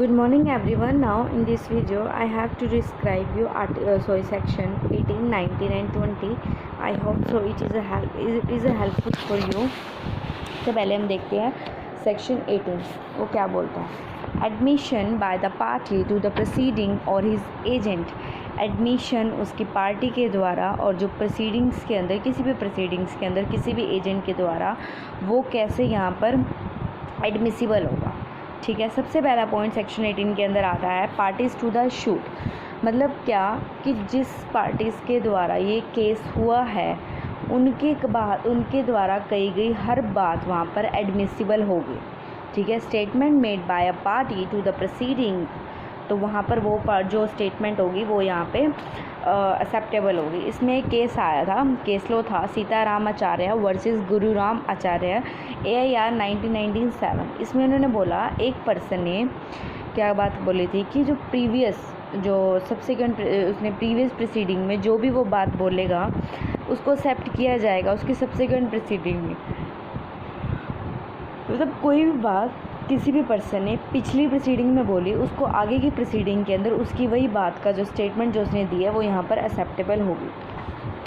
Good morning everyone. Now in this video I have to describe you section 18, 19 and 20. I hope so it is a helpful for you. तो पहले हम देखते हैं section 18 वो क्या बोलता है। Admission by the party to the proceeding और हिज एजेंट। एडमिशन उसकी पार्टी के द्वारा और जो प्रोसीडिंग्स के अंदर किसी भी प्रोसीडिंग्स के अंदर किसी भी एजेंट के द्वारा वो कैसे यहाँ पर एडमिसिबल होगा। ठीक है, सबसे पहला पॉइंट सेक्शन 18 के अंदर आता है पार्टीज़ टू द शूट। मतलब क्या कि जिस पार्टीज़ के द्वारा ये केस हुआ है उनके द्वारा कही गई हर बात वहाँ पर एडमिसिबल होगी। ठीक है, statement made by a party to the proceeding, तो वहाँ पर वो जो स्टेटमेंट होगी वो यहाँ पे एक्सेप्टेबल होगी। इसमें एक केस आया था, केस लो था सीताराम आचार्य वर्सेस गुरुराम आचार्य AIR 1997। इसमें उन्होंने बोला एक पर्सन ने क्या बात बोली थी कि जो सब्सिक्वेंट उसने प्रीवियस प्रोसीडिंग में जो भी वो बात बोलेगा उसको एक्सेप्ट किया जाएगा उसकी सब्सिक्वेंट प्रोसीडिंग में। मतलब कोई भी बात किसी भी पर्सन ने पिछली प्रोसीडिंग में बोली उसको आगे की प्रोसीडिंग के अंदर उसकी वही बात का जो स्टेटमेंट जो उसने दिया वो यहाँ पर एक्सेप्टेबल होगी।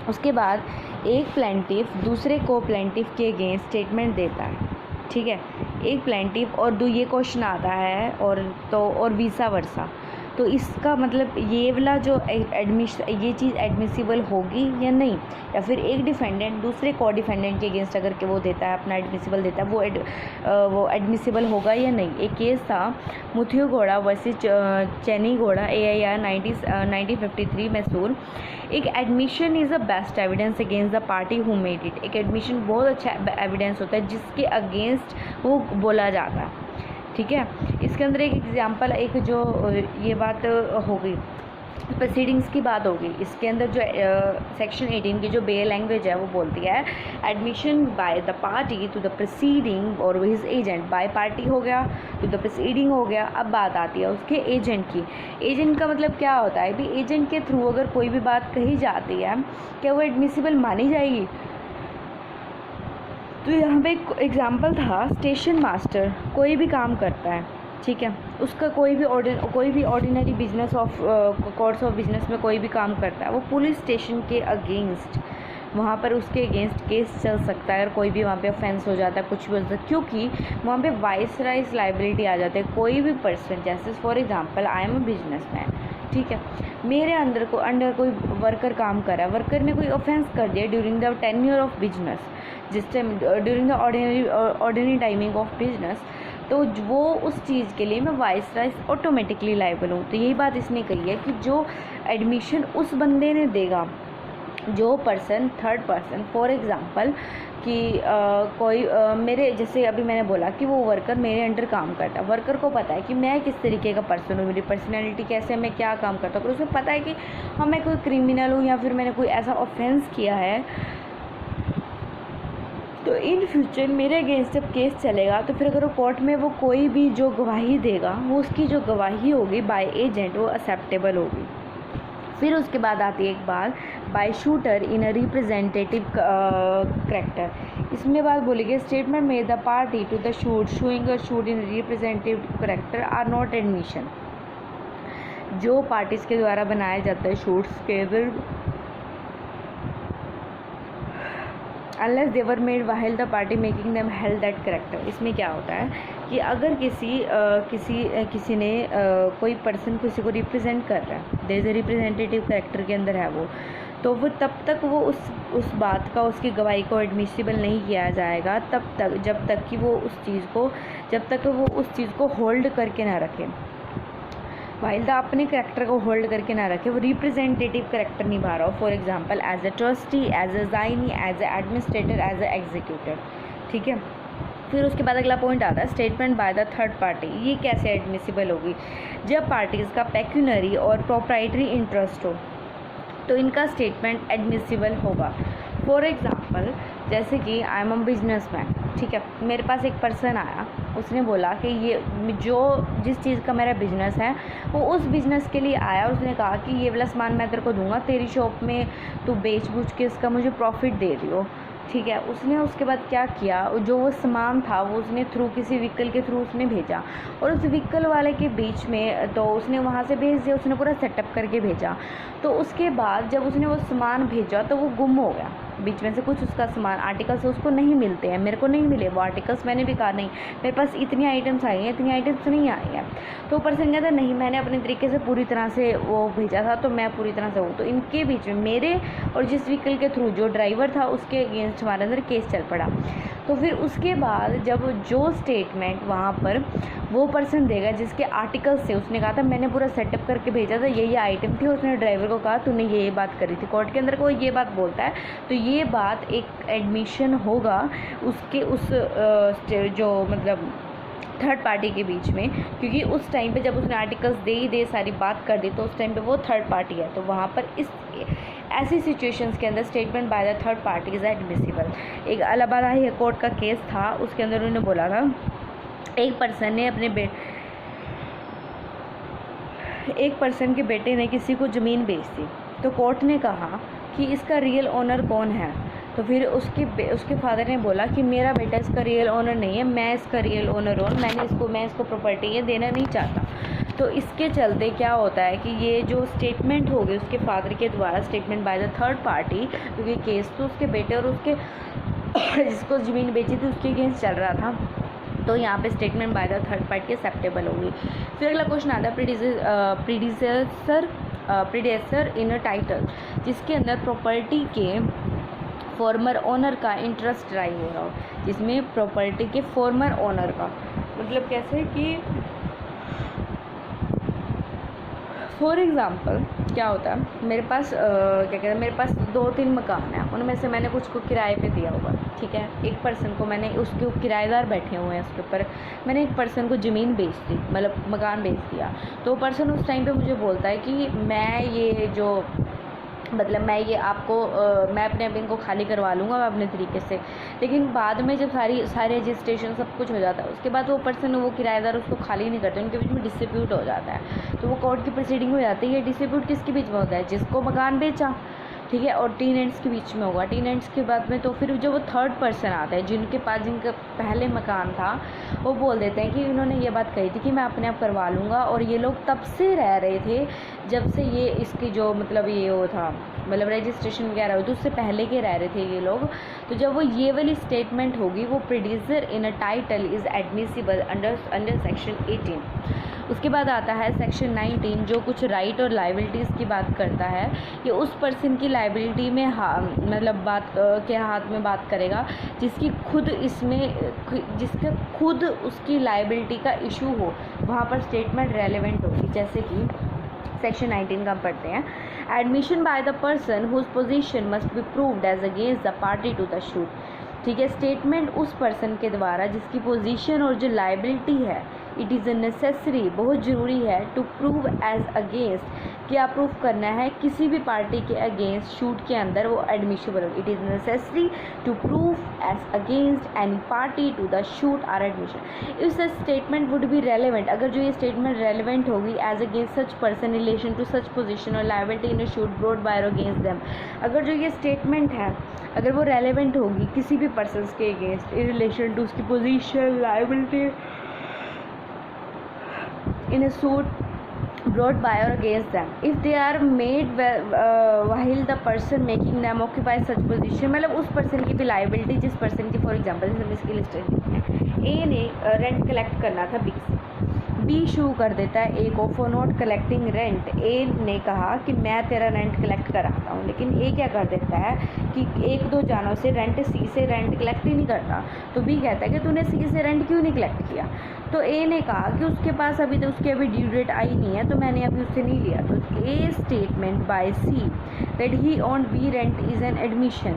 उसके बाद एक प्लेंटिफ दूसरे को प्लेंटिफ के अगेंस्ट स्टेटमेंट देता है। ठीक है, एक प्लेंटिफ और ये क्वेश्चन आता है और वीसा वर्सा, तो इसका मतलब ये वाला जो ये चीज़ एडमिसिबल होगी या नहीं, या फिर एक डिफेंडेंट दूसरे को डिफेंडेंट के अगेंस्ट अगर के वो देता है अपना एडमिसिबल देता है वो एडमिसिबल होगा या नहीं। एक केस था मुथियो घोड़ा वर्सेस चैनी घोड़ा AIR 1953 मैसूर। एक admission is the best evidence against the party who made it. एक एडमिशन बहुत अच्छा एविडेंस होता है जिसके अगेंस्ट वो बोला जाता है। ठीक है, इसके अंदर एक एग्जांपल एक जो ये बात होगी प्रोसीडिंग्स की बात होगी। इसके अंदर जो सेक्शन 18 की जो बेयर लैंग्वेज है वो बोलती है admission by the party to the proceeding और हिज एजेंट। बाय पार्टी हो गया, टू द प्रोसीडिंग हो गया। अब बात आती है उसके एजेंट की। एजेंट का मतलब क्या होता है भी एजेंट के थ्रू अगर कोई भी बात कही जाती है क्या वो एडमिसिबल मानी जाएगी। तो यहाँ पे एक एग्जांपल था स्टेशन मास्टर कोई भी काम करता है, ठीक है, उसका कोई भी ordinary business course of business में कोई भी काम करता है, वो पुलिस स्टेशन के अगेंस्ट वहाँ पर उसके अगेंस्ट केस चल सकता है। और कोई भी वहाँ पे ऑफेंस हो जाता है कुछ भी हो सकता है क्योंकि वहाँ पे वाइसराइज लाइबिलिटी आ जाती है। कोई भी पर्सन जैसे for example I am a businessman, ठीक है, मेरे अंडर कोई वर्कर काम कर रहा है, वर्कर ने कोई ऑफेंस कर दिया during the tenure of business, जिस time during the ordinary timing of business, तो वो उस चीज़ के लिए मैं वाइसराइज ऑटोमेटिकली लाइबल हूँ। तो यही बात इसने कही है कि जो एडमिशन उस बंदे ने देगा जो person third person for example कि मेरे जैसे अभी मैंने बोला कि वो वर्कर मेरे अंडर काम करता है, वर्कर को पता है कि मैं किस तरीके का पर्सन हूँ, मेरी पर्सनैलिटी कैसे, मैं क्या काम करता हूँ, उसे पता है कि हाँ मैं कोई क्रिमिनल हूँ या फिर मैंने कोई ऐसा ऑफेंस किया है। तो इन फ्यूचर मेरे अगेंस्ट जब केस चलेगा तो फिर अगर वो कोर्ट में वो कोई भी जो गवाही देगा वो उसकी जो गवाही होगी बाय एजेंट वो एक्सेप्टेबल होगी। फिर उसके बाद आती है एक बात by suitor in a representative character. इसमें बात बोली गई स्टेटमेंट में the party to the suit showing a suit in representative character are not admission. जो पार्टीज़ के द्वारा बनाए जाते हैं शूट्स के unless they were made while the party making them held that character. इसमें क्या होता है कि अगर किसी ने कोई पर्सन किसी को रिप्रेजेंट कर रहा है, there is a representative character के अंदर है वो, तो वो तब तक वो उस बात का उसकी गवाही को एडमिसिबल नहीं किया जाएगा जब तक वो उस चीज़ को होल्ड करके ना रखे। वाइल द अपने करेक्टर को होल्ड करके ना रखे, वो रिप्रेजेंटेटिव करेक्टर निभा रहा हो, for example as a trustee, as a assignee, as a administrator, as a executive. ठीक है, फिर उसके बाद अगला पॉइंट आता है statement by the third party. ये कैसे एडमिसिबल होगी जब पार्टीज़ का पेक्यूनरी और प्रोप्राइटरी इंटरेस्ट हो तो इनका स्टेटमेंट एडमिसिबल होगा। फॉर एग्ज़ाम्पल जैसे कि आई एम अ बिजनेसमैन, ठीक है, मेरे पास एक पर्सन आया, उसने बोला कि ये जिस चीज़ का मेरा बिजनेस है वो उस बिज़नेस के लिए आया और उसने कहा कि ये वाला सामान मैं तेरे को दूंगा, तेरी शॉप में तू बेच बूझ के इसका मुझे प्रॉफिट दे रही हो। ठीक है। उसने उसके बाद क्या किया, जो वो सामान था वो उसने थ्रू किसी व्हीकल के थ्रू उसने भेजा, और उस व्हीकल वाले के बीच में तो उसने वहाँ से भेज दिया, उसने पूरा सेटअप करके भेजा। तो उसके बाद जब उसने वो सामान भेजा तो वो गुम हो गया, बीच में से कुछ उसका सामान आर्टिकल्स उसको नहीं मिलते हैं, मेरे को नहीं मिले वो आर्टिकल्स। मैंने भी कहा नहीं, मेरे पास इतनी आइटम्स आई हैं, इतनी आइटम्स नहीं आई हैं। तो पर्सन कहता नहीं, मैंने अपने तरीके से पूरी तरह से वो भेजा था, तो मैं पूरी तरह से हूँ। तो इनके बीच में मेरे और जिस व्हीकल के थ्रू जो ड्राइवर था उसके अगेंस्ट हमारे अंदर केस चल पड़ा। तो फिर उसके बाद जब जो स्टेटमेंट वहाँ पर वो पर्सन देगा जिसके आर्टिकल्स थे, उसने कहा था मैंने पूरा सेटअप करके भेजा था, ये आइटम थी, उसने ड्राइवर को कहा तूने ये बात करी थी, कोर्ट के अंदर कोई ये बात बोलता है तो ये बात एक एडमिशन होगा उसके उस जो मतलब थर्ड पार्टी के बीच में, क्योंकि उस टाइम पे जब उसने आर्टिकल्स दे ही दे सारी बात कर दी तो उस टाइम पे वो थर्ड पार्टी है। तो वहाँ पर इस ऐसी सिचुएशंस के अंदर statement by the third party is admissible. एक इलाहाबाद हाई कोर्ट का केस था, उसके अंदर उन्होंने बोला था एक पर्सन के बेटे ने किसी को ज़मीन बेच दी, तो कोर्ट ने कहा कि इसका रियल ओनर कौन है। तो फिर उसके फादर ने बोला कि मेरा बेटा इसका रियल ओनर नहीं है, मैं इसका रियल ओनर हूँ, मैं इसको प्रॉपर्टी ये देना नहीं चाहता। तो इसके चलते क्या होता है कि ये जो स्टेटमेंट होगी उसके फादर के द्वारा, statement by the third party, क्योंकि केस तो उसके बेटे और उसके जिसको ज़मीन बेची थी उसके अगेंस्ट चल रहा था, तो यहाँ पे statement by the third party acceptable होगी। फिर अगला क्वेश्चन आता है प्रीडेसेसर इन अ टाइटल, जिसके अंदर प्रॉपर्टी के फॉर्मर ओनर का इंटरेस्ट ड्राइव हो रहा हो, जिसमें प्रॉपर्टी के फॉर्मर ओनर का मतलब कैसे कि फॉर एग्ज़ाम्पल क्या होता है, मेरे पास क्या कहते हैं, मेरे पास 2-3 मकान हैं, उनमें से मैंने कुछ को किराए पे दिया हुआ, ठीक है। एक पर्सन को मैंने, उसके किराएदार बैठे हुए हैं उसके ऊपर, मैंने एक पर्सन को ज़मीन बेच दी, मतलब मकान बेच दिया। तो पर्सन उस टाइम पे मुझे बोलता है कि मैं ये जो मतलब मैं ये आपको मैं अपने अब इनको खाली करवा लूँगा मैं अपने तरीके से, लेकिन बाद में जब सारे रजिस्ट्रेशन सब कुछ हो जाता है उसके बाद वो पर्सन, वो किराएदार उसको खाली नहीं करते, उनके बीच में डिस्प्यूट हो जाता है। तो वो कोर्ट की प्रोसीडिंग हो जाती है। ये डिस्प्यूट किसके बीच में होता है, जिसको मकान बेचा, ठीक है, और टेनेंट्स के बीच में होगा। टेनेंट्स के बाद में तो फिर जो वो थर्ड पर्सन आता है जिनका पहले मकान था, वो बोल देते हैं कि उन्होंने ये बात कही थी कि मैं अपने आप करवा लूँगा, और ये लोग तब से रह रहे थे जब से ये इसकी जो मतलब ये वो था, मतलब रजिस्ट्रेशन वगैरह हुई, तो उससे पहले के रह रहे थे ये लोग। तो जब वो ये वाली स्टेटमेंट होगी, वो producer in a title is admissible under section 18। उसके बाद आता है सेक्शन 19, जो कुछ राइट और लाइबिलिटीज़ की बात करता है। ये उस पर्सन की लाइबिलिटी में मतलब बात के हाथ में बात करेगा जिसकी खुद जिसका खुद उसकी लाइबिलिटी का इशू हो, वहाँ पर स्टेटमेंट रेलेवेंट होगी। जैसे कि सेक्शन 19 का पढ़ते हैं, admission by the person whose position must be proved as against the party to the suit, ठीक है। स्टेटमेंट उस पर्सन के द्वारा जिसकी पोजीशन और जो लाइबिलिटी है, इट इज़ अ नेसेसरी, बहुत ज़रूरी है, टू प्रूव एज अगेंस्ट, क्या प्रूफ करना है, किसी भी पार्टी के अगेंस्ट शूट के अंदर वो एडमिशेबल हो। It is necessary to prove as against any party to the suit are admission if the statement would be relevant, अगर जो ये स्टेटमेंट रेलिवेंट होगी as against such person relation to such position और liability in a suit brought by और against them, अगर जो ये statement है अगर वो रेलिवेंट होगी किसी भी पर्सन के अगेंस्ट इन रिलेशन टू उसकी position, liability in a suit brought by or against them, if they are made while the person making them occupy such position, मतलब उस पर्सन की भी लाइबिलिटी, जिस पर्सन की फॉर एग्जांपल जैसे इसकी list है, ए ने रेंट कलेक्ट करना था बी से, बी शुरू कर देता है ए को फॉर नॉट कलेक्टिंग रेंट। ए ने कहा कि मैं तेरा रेंट कलेक्ट कराता हूँ, लेकिन ए क्या कर देता है कि 1-2 जानों से सी से रेंट कलेक्ट ही नहीं करता। तो बी कहता है कि तूने सी से रेंट क्यों नहीं कलेक्ट किया। तो ए ने कहा कि उसके पास अभी तो उसकी अभी ड्यू डेट आई नहीं है, तो मैंने अभी उससे नहीं लिया। तो a statement by C that he owed B rent is an admission.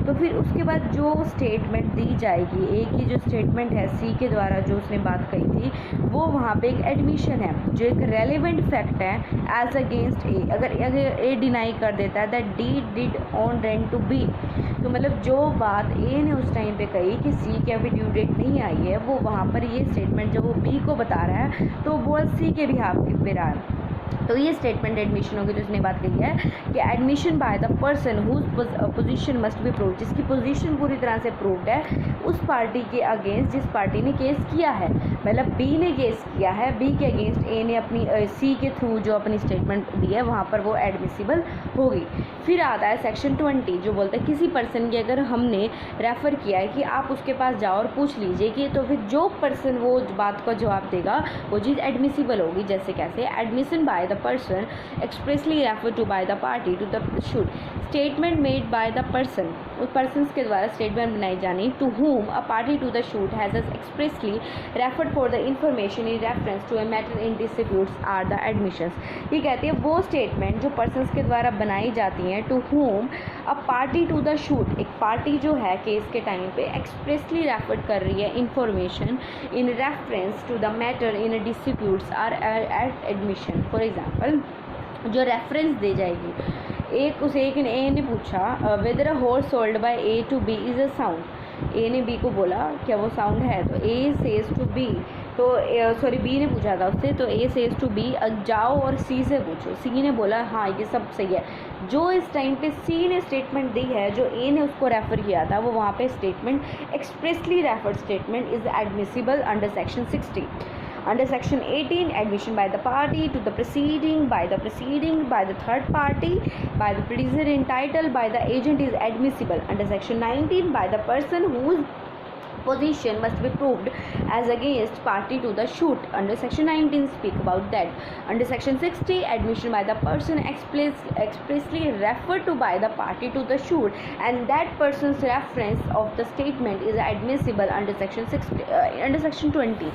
तो फिर उसके बाद जो स्टेटमेंट दी जाएगी, ए की जो स्टेटमेंट है सी के द्वारा जो उसने बात कही थी, वो वहाँ पे एक एडमिशन है, जो एक रेलिवेंट फैक्ट है एज अगेंस्ट ए। अगर ए डिनाई कर देता है that D did owe rent to B, तो मतलब जो बात ए ने उस टाइम पे कही कि सी की अभी ड्यू डेट नहीं आई है, वो वहाँ पर ये स्टेटमेंट जब वो बी को बता रहा है तो वो सी के भी हाफ पे रहा है। तो ये स्टेटमेंट एडमिशन होगी, तो उसने बात कही है कि admission by the person whose position must be proved, जिसकी पोजीशन पूरी तरह से प्रूव्ड है उस पार्टी के अगेंस्ट जिस पार्टी ने केस किया है। मतलब बी ने केस किया है, बी के अगेंस्ट ए ने अपनी सी के थ्रू जो अपनी स्टेटमेंट दी है वहाँ पर वो एडमिसिबल होगी। फिर आता है सेक्शन 20 जो बोलता है किसी पर्सन की अगर हमने रेफ़र किया है कि आप उसके पास जाओ और पूछ लीजिए कि, तो फिर जो पर्सन वो बात का जवाब देगा वो चीज़ एडमिसिबल होगी। जैसे कैसे, admission by the person expressly referred to by the party to the suit, statement made by the person, उस persons के द्वारा स्टेटमेंट बनाई जानी, to whom a party to the suit has expressly referred for the information in reference to a matter in disputes are the admissions। ये कहती है वो statement जो persons के द्वारा बनाई जाती हैं, to whom a party to the suit, एक पार्टी जो है केस के टाइम पे expressly referred कर रही है information in reference to the matter in a disputes are at admission। For example, जो रेफरेंस दे जाएगी, एक ने पूछा whether a horse sold by A to B is a sound, A ने बी को बोला क्या वो साउंड है, तो ए सेज टू बी, तो सॉरी बी ने पूछा था उससे, तो ए सेज टू बी जाओ और सी से पूछो, सी ने बोला हाँ ये सब सही है। जो इस टाइम पे सी ने स्टेटमेंट दी है, जो ए ने उसको रेफ़र किया था, वो वहाँ पे statement expressly referred statement is admissible under section 60। Under section 18, admission by the party to the proceeding by the third party by the producer entitled by the agent is admissible. Under section 19, by the person whose position must be proved as against party to the suit. Under section 19 speak about that. Under section 60, admission by the person expressly referred to by the party to the suit and that person's reference of the statement is admissible under section 60 under section 20.